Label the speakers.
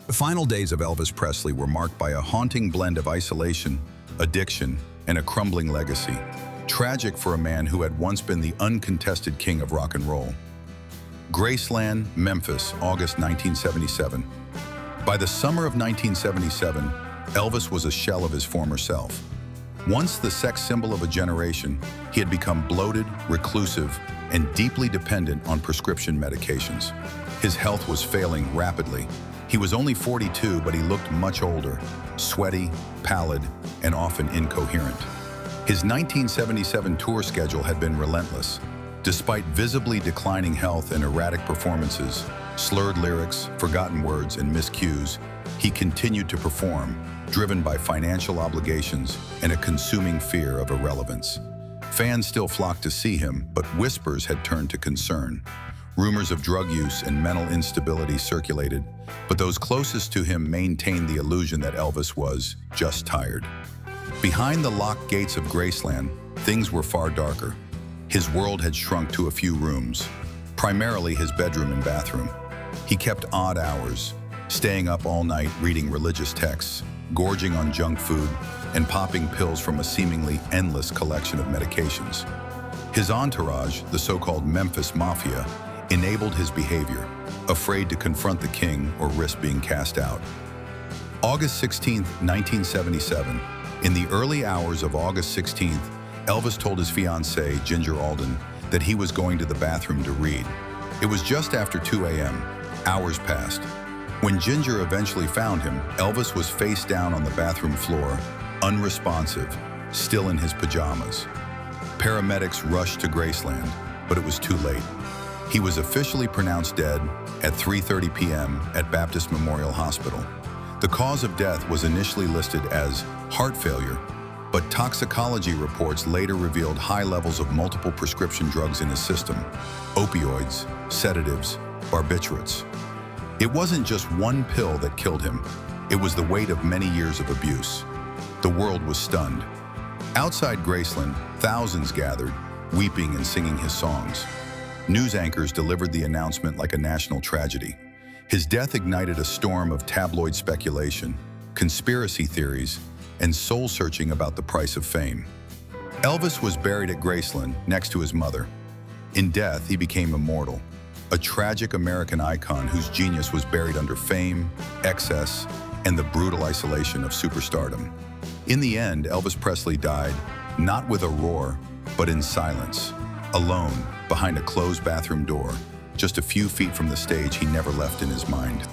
Speaker 1: The final days of Elvis Presley were marked by a haunting blend of isolation, addiction, and a crumbling legacy. Tragic for a man who had once been the uncontested king of rock and roll. Graceland, Memphis, August 1977. By the summer of 1977, Elvis was a shell of his former self. Once the sex symbol of a generation, he had become bloated, reclusive, and deeply dependent on prescription medications. His health was failing rapidly. He was only 42, but he looked much older, sweaty, pallid, and often incoherent. His 1977 tour schedule had been relentless. Despite visibly declining health and erratic performances, slurred lyrics, forgotten words, and miscues, he continued to perform, driven by financial obligations and a consuming fear of irrelevance. Fans still flocked to see him, but whispers had turned to concern. Rumors of drug use and mental instability circulated, but those closest to him maintained the illusion that Elvis was just tired. Behind the locked gates of Graceland, things were far darker. His world had shrunk to a few rooms, primarily his bedroom and bathroom. He kept odd hours, staying up all night reading religious texts, gorging on junk food, and popping pills from a seemingly endless collection of medications. His entourage, the so-called Memphis Mafia, enabled his behavior, afraid to confront the king or risk being cast out. August 16, 1977. In the early hours of August 16th, Elvis told his fiancée, Ginger Alden, that he was going to the bathroom to read. It was just after 2 a.m. Hours passed. When Ginger eventually found him, Elvis was face down on the bathroom floor, unresponsive, still in his pajamas. Paramedics rushed to Graceland, but it was too late. He was officially pronounced dead at 3:30 p.m. at Baptist Memorial Hospital. The cause of death was initially listed as heart failure, but toxicology reports later revealed high levels of multiple prescription drugs in his system: opioids, sedatives, barbiturates. It wasn't just one pill that killed him. It was the weight of many years of abuse. The world was stunned. Outside Graceland, thousands gathered, weeping and singing his songs. News anchors delivered the announcement like a national tragedy. His death ignited a storm of tabloid speculation, conspiracy theories, and soul-searching about the price of fame. Elvis was buried at Graceland next to his mother. In death, he became immortal, a tragic American icon whose genius was buried under fame, excess, and the brutal isolation of superstardom. In the end, Elvis Presley died, not with a roar, but in silence, alone, behind a closed bathroom door, just a few feet from the stage he never left in his mind.